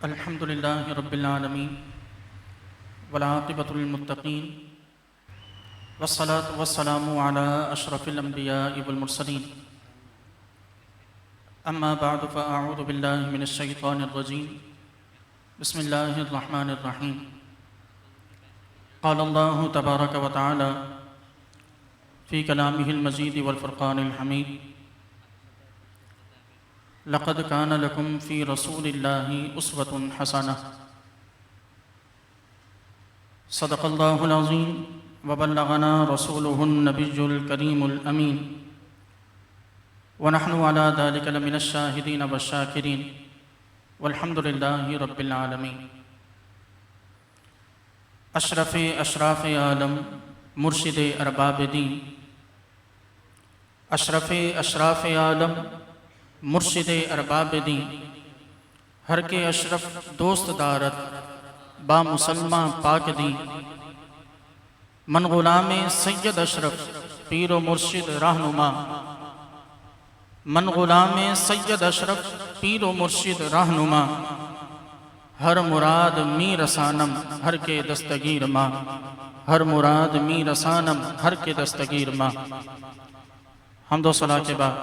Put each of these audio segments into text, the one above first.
अल्हम्दुलिल्लाहि रब्बिल आलमीन वल्आक़िबतुल मुत्तक़ीन वस्सलातु वस्सलामु अला अशरफिल अंबियाइ वल मुरसलीन अम्मा बअद फ़अऊज़ु बिल्लाहि मिनश शैतानिर रजीम बिस्मिल्लाहिर रहमानिर रहीम क़ालल्लाहु तबारक व तआला फ़ी कलामिहिल मजीद वल फ़ुरक़ानिल हमीद लक़द कान लकुम फ़ी रसूलिल्लाहि उस्वतुन हसनह सदक़ल्लाहुल अज़ीम व बल्लगना रसूलुहुन नबियुल करीमुल अमीन व नहनु अला ज़ालिका लमिनश शाहिदीन वश्शाकिरीन वल्हम्दुलिल्लाहि रब्बिल आलमीन। अशरफ़े अशराफ़े आलम मुर्शिदे अरबाब दीन, अशरफ़े अशराफ़े आलम मुर्शिदे अरबाब दीन, हर के अशरफ दोस्त दारत बा मुसलमा पाक दी, मन गुलामे सैयद अशरफ पीरो मुर्शिद रहनुमा, मन गुलामे सैयद अशरफ पीरो मुर्शिद रहनुमा, हर मुराद मी रसानम हर के दस्तगीर माँ, हर मुराद मी रसानम हर के दस्तगीर माँ। हम्दो सलाह के बाद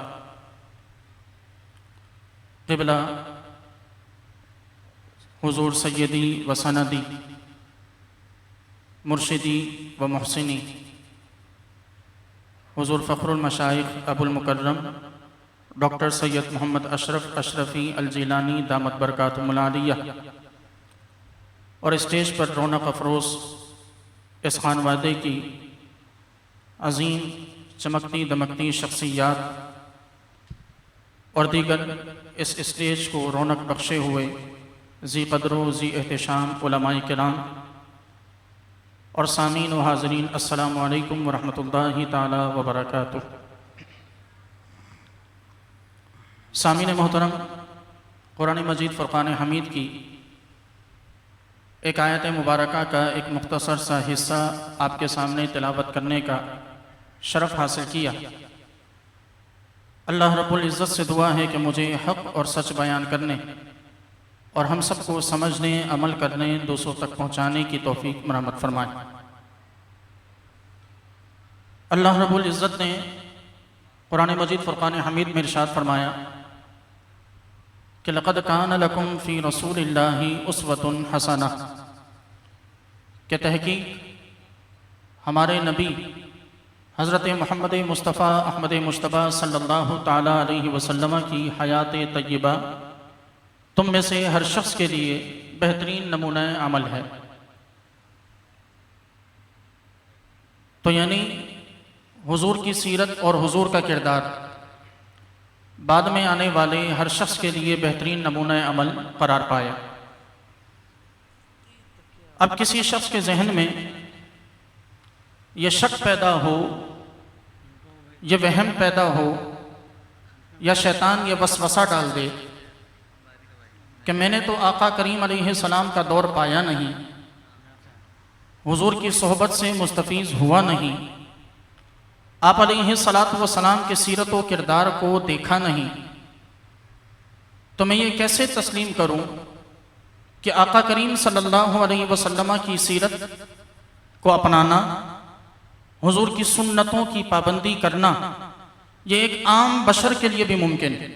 क़िबला हुज़ूर सैयदी व सनदी मुर्शिदी व मुहसिनी हुज़ूर फ़ख्रुल मशाइख़ अबुल मुकर्रम डॉक्टर सैयद मोहम्मद अशरफ अशरफ़ी अल जिलानी दामत बरकातुहुल आलिया और स्टेज पर रौनक अफरोज़ इस खानवादे की अज़ीम चमकती दमकती शख्सियात और दीगर इस स्टेज को रौनक बख्शे हुए ज़ी क़द्र ज़ी एहतशाम उलमाए किराम और सामीन व हाज़रीन, अस्सलामु अलैकुम व रहमतुल्लाहि ताला व बरकातुहू। सामीन मोहतरम, कुरान मजीद फ़ुरक़ान हमीद की एक आयत मुबारका का एक मुख्तसर सा हिस्सा आपके सामने तिलावत करने का शरफ़ हासिल किया। अल्लाह रब्बुल इज़्ज़त से दुआ है कि मुझे हक़ और सच बयान करने और हम सबको समझने, अमल करने, दूसरों तक पहुँचाने की तौफ़ीक़ मरामत फरमाए। अल्लाह रब्बुल इज़्ज़त ने कुरान मजीद फ़ुरक़ान हमीद में इरशाद फरमाया कि लक़द कान लकुम फ़ी रसूलिल्लाहि उस्वतुन हसनह, के तहक़ीक़ हमारे नबी हज़रत मोहम्मद मुस्तफ़ा अहमद मुश्तबा सल्लल्लाहु ताला अलैहि वसल्लम की हयात तय्यबा तुम में से हर शख्स के लिए बेहतरीन नमूना अमल है। तो यानी हुज़ूर की सीरत और हुज़ूर का किरदार बाद में आने वाले हर शख्स के लिए बेहतरीन नमूना अमल करार पाया। अब किसी शख्स के जहन में यह शक पैदा हो, ये वहम पैदा हो या शैतान ये वसवसा डाल दे कि मैंने तो आका करीम अलैहिस्सलाम का दौर पाया नहीं, हुज़ूर की सोहबत से मुस्तफ़ीज़ हुआ नहीं, आप अलैहिस्सलातु वस्सलाम के सीरत व किरदार को देखा नहीं, तो मैं ये कैसे तस्लीम करूं कि आका करीम सल्लल्लाहु अलैहि वसल्लम की सीरत को अपनाना, हुज़ूर की सुन्नतों की पाबंदी करना, ये एक आम बशर के लिए भी मुमकिन है।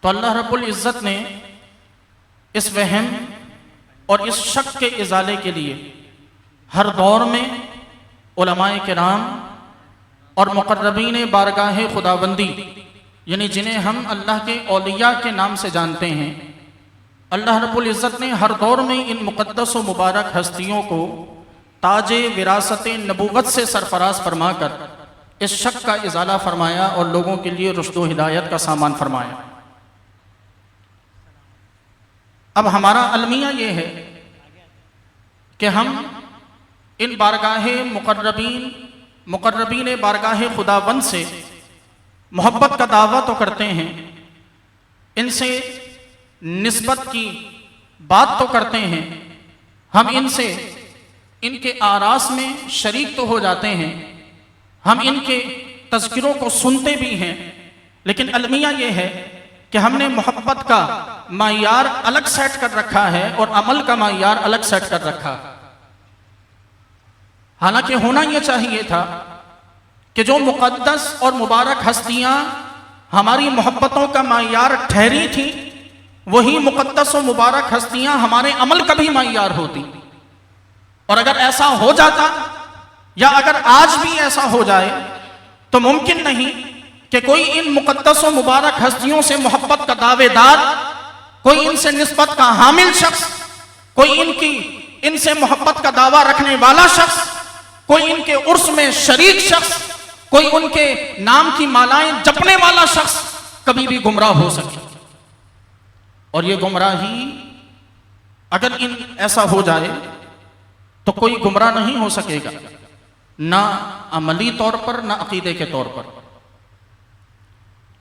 तो अल्लाह रब्बुल इज़्ज़त ने इस वहम और इस शक के इज़ाले के लिए हर दौर में उलमाए किराम और मुक़र्रबीन बारगाह खुदाबंदी, यानी जिन्हें हम अल्लाह के औलिया के नाम से जानते हैं, अल्लाह रब्बुल इज़्ज़त ने हर दौर में इन मुक़द्दस व मुबारक हस्तियों को ताजे विरासत नबूवत से सरफराज फरमाकर इस शक का इज़ाला फरमाया और लोगों के लिए रुश्द व हिदायत का सामान फरमाया। अब हमारा अलमिया ये है कि हम इन बारगाह मुक़र्रबीन बारगाह खुदावंद से मोहब्बत का दावा तो करते हैं, इनसे निस्बत की बात तो करते हैं, हम इनसे इनके आरास में शरीक तो हो जाते हैं, हम इनके तज़किरों को सुनते भी हैं, लेकिन अलमिया ये है कि हमने मोहब्बत का मायार अलग सेट कर रखा है और अमल का मायार अलग सेट कर रखा है। हालांकि होना यह चाहिए था कि जो मुकद्दस और मुबारक हस्तियां हमारी मोहब्बतों का मायार ठहरी थी, वही मुकद्दस और मुबारक हस्तियां हमारे अमल का भी मायार होती। और अगर ऐसा हो जाता या अगर आज भी ऐसा हो जाए तो मुमकिन नहीं कि कोई इन मुकद्दस और मुबारक हस्तियों से मोहब्बत का दावेदार, कोई इनसे निस्बत का हामिल शख्स, कोई इनसे मोहब्बत का दावा रखने वाला शख्स, कोई इनके उर्स में शरीक शख्स, कोई उनके नाम की मालाएं जपने वाला शख्स कभी भी गुमराह हो सके। और ये गुमराही अगर ऐसा हो जाए तो कोई गुमराह नहीं हो सकेगा, ना अमली तौर पर ना अकीदे के तौर पर।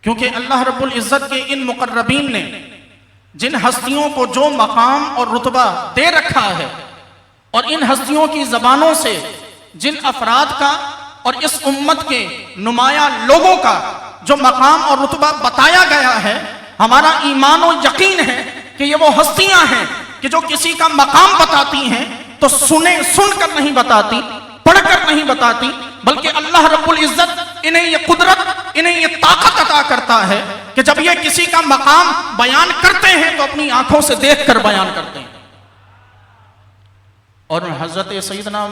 क्योंकि अल्लाह रब्बुल इज्जत के इन मुकर्रबीन ने जिन हस्तियों को जो मकाम और रुतबा दे रखा है और इन हस्तियों की जबानों से जिन अफराद का और इस उम्मत के नुमाया लोगों का जो मकाम और रुतबा बताया गया है, हमारा ईमान और यकीन है कि ये वो हस्तियां हैं कि जो किसी का मकाम बताती हैं तो सुनकर नहीं बताती, पढ़कर नहीं बताती, बल्कि अल्लाह रब्बुल इज्जत इन्हें ये कुदरत, इन्हें ये ताकत अता करता है कि जब ये किसी का मकाम बयान करते हैं तो अपनी आंखों से देखकर बयान करते हैं। और हजरत सैयदना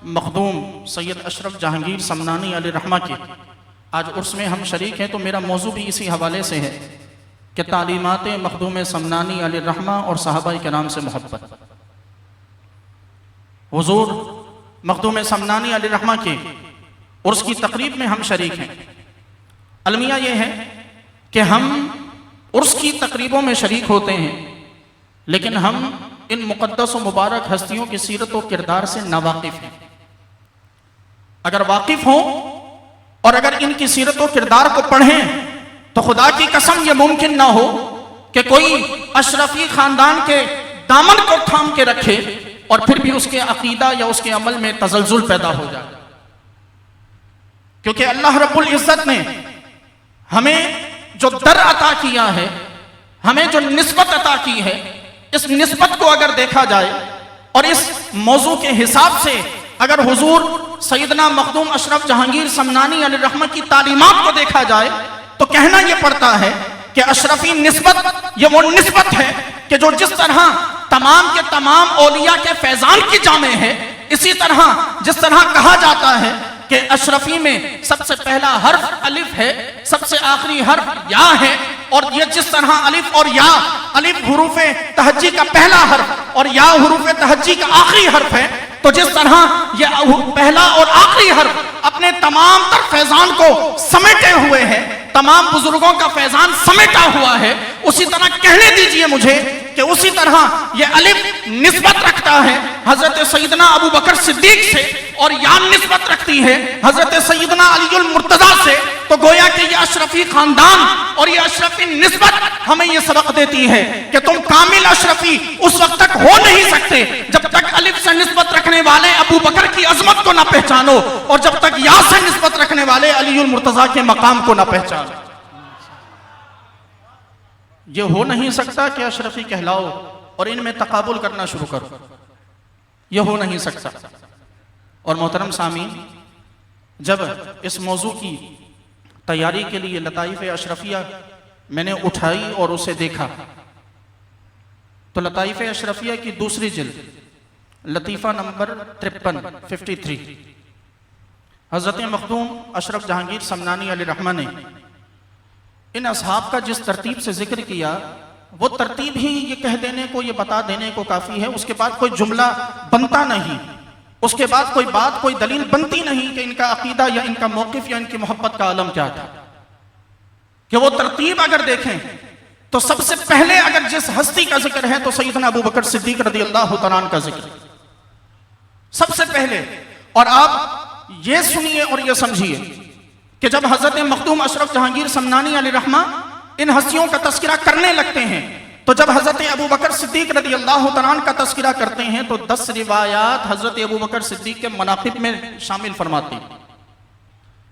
मखदूम सैयद अशरफ जहांगीर समनानी अलैहि रहमा के आज उर्स में हम शरीक हैं, तो मेरा मौजू भी इसी हवाले से है कि तालीमात मखदूम समनानी अलैहि रहमा और सहाबाए किराम से मोहब्बत। हुजूर मखदूम समनानी अलैहि रहमा के उर्स की तकरीब में हम शरीक हैं। अलमिया यह है कि हम उर्स की तकरीबों में शरीक होते हैं, लेकिन हम इन मुकद्दस और मुबारक हस्तियों की सीरत और किरदार से नावाकिफ हैं। अगर वाकिफ हों और अगर इनकी सीरत और किरदार को पढ़ें तो खुदा की कसम यह मुमकिन ना हो कि कोई अशरफी खानदान के दामन को थाम के रखे और फिर भी उसके अकीदा या उसके अमल में तजल्जुल पैदा हो जाए। क्योंकि अल्लाह रब्बुल इज्जत ने हमें जो दर अता किया है, हमें जो निस्बत अता की है, इस निस्बत को अगर देखा जाए और इस मौजू के हिसाब से अगर हुजूर सैयदना मखदूम अशरफ जहांगीर समनानी अलैहि रहमा की तालीमात को देखा जाए तो कहना यह पड़ता है कि अशरफी निस्बत ये वो निस्बत है कि जो जिस तरह तमाम के तमाम औलिया के फैजान की जामे है, इसी तरह जिस तरह कहा जाता है कि अशरफी में सबसे पहला हर्फ अलिफ है, सबसे आखिरी हर्फ या है, और ये जिस तरह अलिफ और या, अलिफ हुरूफ तहज्जी का पहला हर्फ और या हुरूफ तहज्जी का आखिरी हर्फ है, तो जिस तरह ये पहला और आखिरी हर्फ अपने तमाम तर फैजान को समेटे हुए है, तमाम बुजुर्गों का फैजान समेटा हुआ है, उसी तरह कहने दीजिए मुझे कि उसी तरह ये अलिफ निस्बत रखता है हजरत सैयदना अबू बकर सिद्दीक से और या निस्बत रखती है हजरत सैयदना अलीउल मुर्तजा से। तो गोया कि ये अशरफी खानदान और ये अशरफी निस्बत हमें ये सबक देती है कि तुम कामिल अशरफी उस वक्त तक हो नहीं सकते जब तक अलिफ से निस्बत रखने वाले अबू बकर की अजमत को ना पहचानो और जब तक या से निस्बत रखने वाले अलीउल मुर्तजा के मकाम को ना पहचानो। ये हो नहीं सकता कि अशरफी कहलाओ और इनमें तकाबुल करना शुरू करो, यह हो नहीं सकता। और मोहतरम सामीन, जब इस मौजू की तैयारी के लिए लताइफ अशरफिया मैंने उठाई और उसे देखा तो लताइफ अशरफिया की दूसरी जिल्द लतीफ़ा नंबर 53 हज़रत मखदूम अशरफ जहांगीर समनानी अलैहि रहमा ने इन असहाब का जिस तरतीब से जिक्र किया, वो तरतीब ही ये कह देने को, ये बता देने को काफ़ी है। उसके बाद कोई जुमला बनता नहीं, उसके बाद कोई बात, कोई दलील बनती नहीं कि इनका अकीदा या इनका मौक़िफ़ या इनकी मोहब्बत का आलम क्या था। कि वो तरतीब अगर देखें तो सबसे पहले अगर जिस हस्ती का जिक्र है तो सैयदना अबू बकर सिद्दीक रज़ियल्लाहु तआला अन्हु का जिक्र सबसे पहले। और आप ये सुनिए और ये समझिए कि जब हजरत मखदूम अशरफ जहांगीर समनानी अलैहि रहमा इन हस्तियों का तस्करा करने लगते हैं, तो जब हजरत अबू बकर सिद्दीक रज़ियल्लाहु तआला अन्हु का तस्करा करते हैं तो 10 रिवायात हजरत अबू बकर सिद्दीक के मनाक़िब में शामिल फरमाती।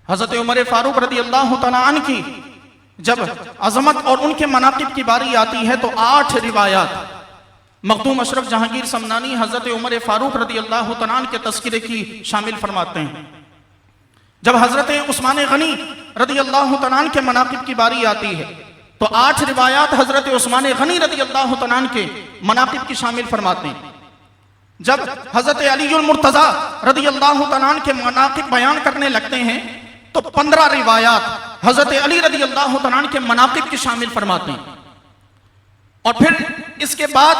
हजरत उमर फारूक रज़ियल्लाहु तआला अन्हु की जब अजमत और उनके मनाकिब की बारी आती है तो 8 रिवायात मखदूम अशरफ जहांगीर समनानी हजरत उमर फारूक रदी अल्लाह तआला के तस्किरे की शामिल फरमाते हैं। जब हजरत उस्मान गनी रदी अल्लाह तआला के मनाकिब की बारी आती है तो 8 रिवायात हजरत उस्मान गनी रदी अल्लाह तआला के मनाकिब की शामिल फरमाते हैं। जब हजरत अलीउल मुर्तजा रदी अल्लाह तआला के मनाकिब बयान करने लगते हैं तो 15 रिवायात हजरत अली रदी अल्लाह तआला के मनाकिब की शामिल फरमाते हैं। और फिर इसके बाद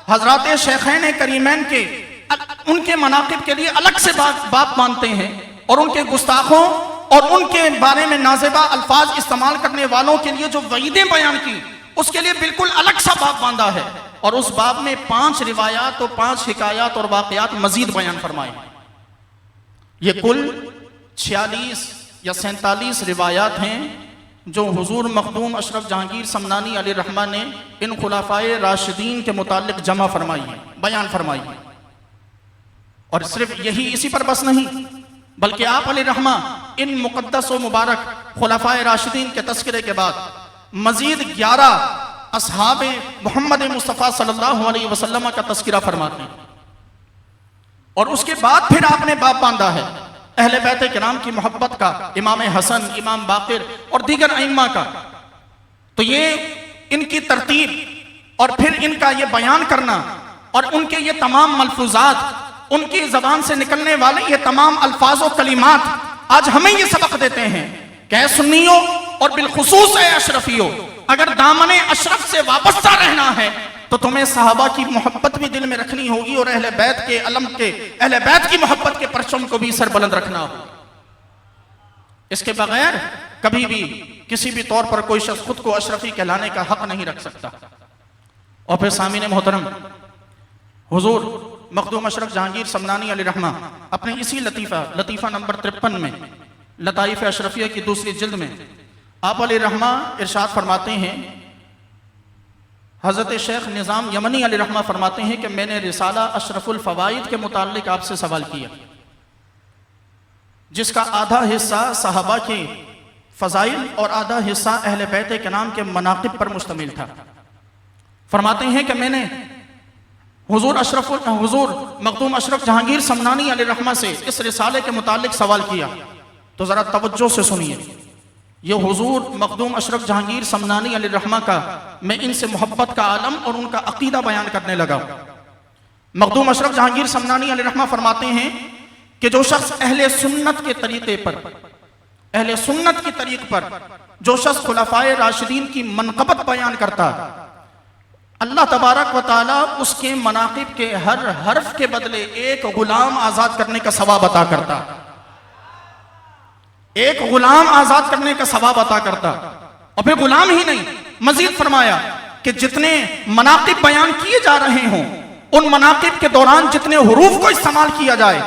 हजरत शेखैन करीमैन के उनके मनाकिब के लिए अलग से बात मानते हैं और उनके गुस्ताखों और उनके बारे में नाज़ेबा अल्फाज इस्तेमाल करने वालों के लिए जो वईदें बयान की उसके लिए बिल्कुल अलग सा बाब बांधा है। और उस बाब में 5 रिवायात और 5 हिकायात और वाक़यात मजीद बयान फरमाए। ये कुल 46 या 47 रिवायात हैं जो हुजूर मखदूम अशरफ जहांगीर समनानी अलैहिर्रहमा ने इन खुलाफाए राशिदीन के मुतालिक जमा फरमाई है, बयान फरमाई है। और सिर्फ यही इसी पर बस नहीं बल्कि आप अलैहिर्रहमा इन मुक़द्दस व मुबारक खुलाफाए राशिदीन के तस्करे के बाद मजीद 11 असहाबे मोहम्मद मुस्तफ़ा सल्लल्लाहु अलैहि वसल्लम का तस्करा फरमाते हैं। और उसके बाद फिर आपने बाब बांधा है अहले बैत किराम की मोहब्बत का, इमाम हसन, इमाम बाक़िर और दीगर अइम्मा का। तो ये इनकी तरतीब और फिर इनका ये बयान करना और उनके ये तमाम मलफूजात, उनकी ज़बान से निकलने वाले ये तमाम अल्फाज और कलिमात आज हमें ये सबक देते हैं कि सुन्नियों और बिलखुसूस अशरफियों, अगर दामने अशरफ से वाबस्ता रहना है तो तुम्हें सहाबा की मोहब्बत भी दिल में रखनी होगी और अहले बैत के अलम के, अहले बैत की मोहब्बत के परचम को भी सरबुलंद रखना होगा। इसके बगैर कभी भी किसी भी तौर पर कोई शख्स खुद को अशरफी कहलाने का हक नहीं रख सकता। और फिर सामीन मोहतरम, हुजूर मखदूम अशरफ जहांगीर समनानी अलैहिर्रहमा अपने इसी लतीफ़ा नंबर 53 में लताइफ़ अशरफिया की दूसरी जिल्द में आप अलैहिर्रहमा इरशाद फरमाते हैं, हज़रत शेख निज़ाम यमनी अलैहिर्रहमा फरमाते हैं कि मैंने रिसाला अशरफुल फ़वाइद के मुताल्लिक आपसे सवाल किया जिसका आधा हिस्सा सहाबा के फ़ज़ाइल और आधा हिस्सा अहले बैत के नाम के मनाक़िब पर मुश्तमिल था। फरमाते हैं कि मैंने हुजूर मखदूम अशरफ जहांगीर समनानी अलैहिर्रहमा से इस रिसाले के मुताल्लिक सवाल किया। तो ज़रा तवज्जो से सुनिए, ये हुजूर मखदूम अशरफ जहांगीर समनानी अलैहिर्रहमा का मैं इनसे मोहब्बत का आलम और उनका अकीदा बयान करने लगा। मखदूम अशरफ जहांगीर समनानी अलैहिर्रहमा फरमाते हैं कि जो शख्स अहले सुन्नत के तरीके पर, अहले सुन्नत की तरीक पर जो शख्स खुलाफाए राशिदीन की मनक़बत बयान करता, अल्लाह तबारक व तआला उसके मनाक़िब के हर हर्फ के बदले एक गुलाम आज़ाद करने का सवाब अता करता, एक गुलाम आज़ाद करने का सवाब अता करता। और फिर गुलाम ही नहीं, मजीद फरमाया कि जितने मनाक़िब बयान किए जा रहे हों उन मनाक़िब के दौरान जितने हुरूफ को इस्तेमाल किया जाए,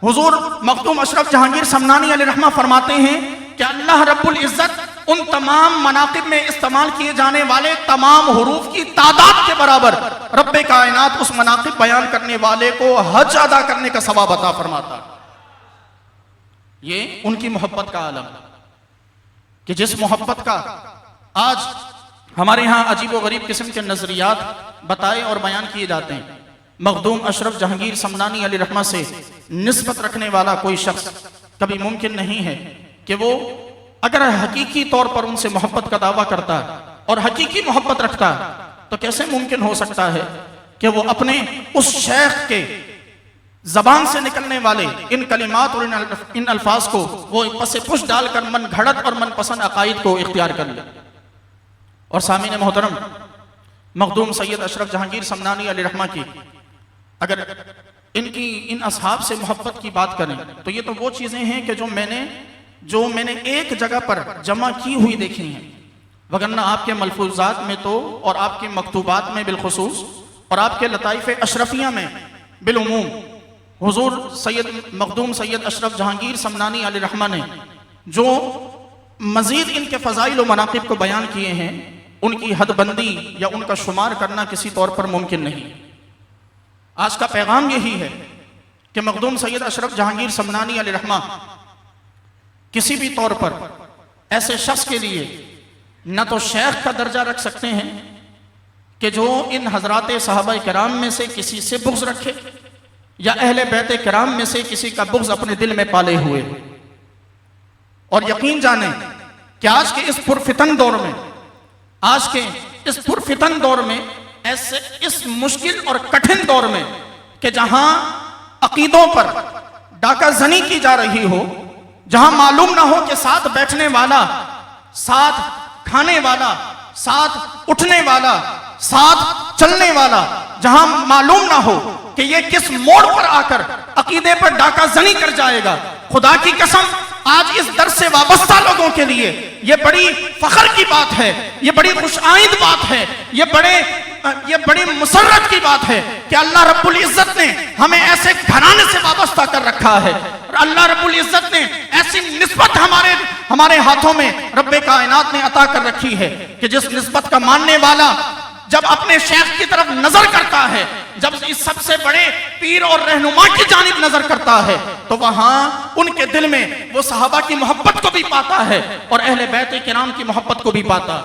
हुजूर मखदूम अशरफ जहांगीर समनानी अलैहिर्रहमा फरमाते हैं कि अल्लाह रब्बुल इज़्ज़त उन तमाम मनाक़िब में इस्तेमाल किए जाने वाले तमाम हुरूफ की तादाद के बराबर रब्बे कायनात उस मनाक़िब बयान करने वाले को हज अदा करने का सवाब अता फरमाता। ये उनकी मोहब्बत का आलम कि जिस मोहब्बत का आज हमारे यहाँ अजीब व गरीब किस्म के नजरियात बताए और बयान किए जाते हैं। मखदूम अशरफ जहांगीर समनानी अलैहिर्रहमा से निस्बत रखने वाला कोई शख्स कभी मुमकिन नहीं है कि वो अगर हकीकी तौर पर उनसे मोहब्बत का दावा करता है और हकीकी मोहब्बत रखता है तो कैसे मुमकिन हो सकता है कि वो अपने उस शेख के जबान से निकलने वाले इन कलिमात और इन अल्फाज को वो पसे पुश डालकर मन घड़त और मनपसंद अकायद को इख्तियार कर ले। और सामीन मोहतरम, मखदूम सैयद अशरफ जहांगीर समनानी अलैहिर्रहमा की अगर इनकी इन असहाब से मोहब्बत की बात करें तो ये तो वो चीज़ें हैं कि जो मैंने एक जगह पर जमा की हुई देखी हैं, वगरना आपके मलफूजात में तो और आपके मकतूबात में बिलखुसूस और आपके लताइफ़ अशरफिया में बिलउमूम हुजूर सैयद मखदूम सैयद अशरफ जहांगीर समनानी अलैहिर्रहमा ने जो मजीद इनके फ़ज़ाइल व मनाक़िब को बयान किए हैं, उनकी हदबंदी या उनका शुमार करना किसी तौर पर मुमकिन नहीं। आज का पैगाम यही है कि मखदूम सैयद अशरफ जहांगीर समनानी अलैहिर्रहमा किसी भी तौर पर ऐसे शख्स के लिए न तो शेख का दर्जा रख सकते हैं कि जो इन हजरात सहाबा कराम में से किसी से बुग़्ज़ रखे, या अहले बैत कराम में से किसी का बुग़्ज़ अपने दिल में पाले हुए। और यकीन जाने कि आज के इस पुरफितन दौर में, आज के इस पुरफितन दौर में, ऐसे इस मुश्किल और कठिन दौर में कि जहां अकीदों पर डाका जनी की जा रही हो, जहां मालूम ना हो कि साथ बैठने वाला, साथ खाने वाला, साथ उठने वाला, साथ चलने वाला, जहां मालूम ना हो कि ये किस मोड़ पर आकर अकीदे पर डाका जनी कर जाएगा, खुदा की कसम आज इस दर से वाबस्ता लोगों के लिए ये बड़ी फख्र की बात है, ये बड़ी खुशाइंद बात है, ये बड़ी मुसर्रत की बात है कि अल्लाह रब्बुल इज्जत ने हमें ऐसे घराने से वाबस्ता कर रखा है, और अल्लाह रब्बुल इज्जत ने ऐसी निस्बत हमारे हाथों में रब्बे कायनात ने अता कर रखी है कि जिस निस्बत का मानने वाला जब अपने शेख की तरफ नजर करता है, जब इस सबसे बड़े पीर और रहनुमा की जानिब नजर करता है, तो वहां उनके दिल में वो सहाबा की मोहब्बत को भी पाता है और अहले बैत किराम की मोहब्बत को भी पाता।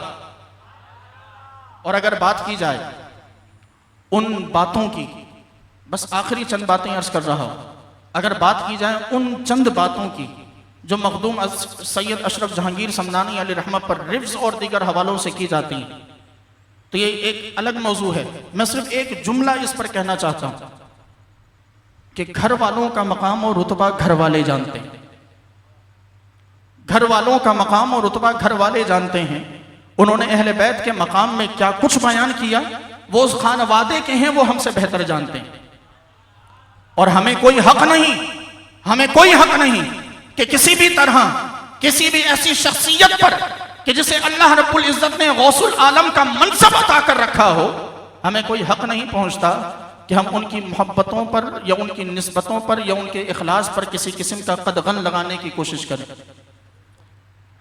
और अगर बात की जाए उन बातों की, बस आखिरी चंद बातें अर्ज कर रहा हूं, अगर बात की जाए उन चंद बातों की जो मखदूम सैयद अशरफ जहांगीर समदानी अलैहि रहमत पर रिव्ज और दीगर हवालों से की जाती हैं, तो ये एक अलग मौजू है। मैं सिर्फ एक जुमला इस पर कहना चाहता हूं कि घर वालों का मकाम और रुतबा घर वाले जानते हैं, घर वालों का मकाम और रुतबा घर वाले जानते हैं। उन्होंने अहले बैत के मकाम में क्या कुछ बयान किया वो उस खानवादे के हैं, वो हमसे बेहतर जानते हैं। और हमें कोई हक नहीं कि किसी भी तरह किसी भी ऐसी शख्सियत पर कि जिसे अल्लाह रब्बुल इज्जत ने गौसुल आलम का मनसब अता कर रखा हो, हमें कोई हक नहीं पहुंचता कि हम उनकी मोहब्बतों पर या उनकी निस्बतों पर या उनके इखलास पर किसी किस्म का कदगन लगाने की कोशिश करें।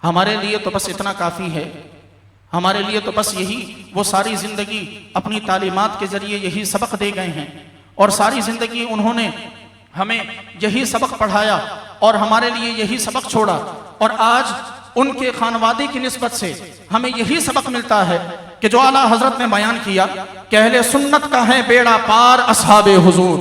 हमारे लिए तो बस इतना काफ़ी है, हमारे लिए तो बस यही, वो सारी ज़िंदगी अपनी तालीमात के ज़रिए यही सबक दे गए हैं और सारी ज़िंदगी उन्होंने हमें यही सबक पढ़ाया और हमारे लिए यही सबक छोड़ा। और आज उनके खानवादे की निस्बत से हमें यही सबक मिलता है कि जो आला हजरत ने बयान किया कि अहले सुन्नत का है बेड़ा पार अस्हाबे हुजूर,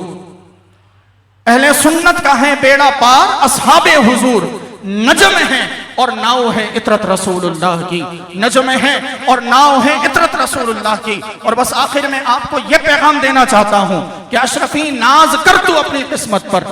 अहले सुन्नत का है बेड़ा पार अस्हाबे हुजूर, नजम है और नाव है इतरत रसूलुल्लाह की, नजम है और नाव है इतरत रसूलुल्लाह की। और बस आखिर में आपको यह पैगाम देना चाहता हूं कि अशरफी नाज कर तू अपनी किस्मत पर,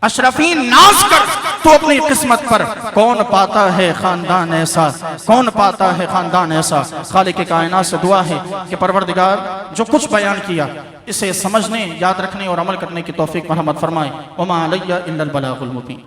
अशरफी नाज कर तो अपनी किस्मत पर, कौन पाता है खानदान ऐसा, कौन पाता है खानदान ऐसा। खालिक कायनात से दुआ है कि परवरदिगार जो कुछ बयान किया इसे समझने, याद रखने और अमल करने की तौफीक मरहमत फरमाए। वमा अलैया इल्लल बलागुल मुबीन।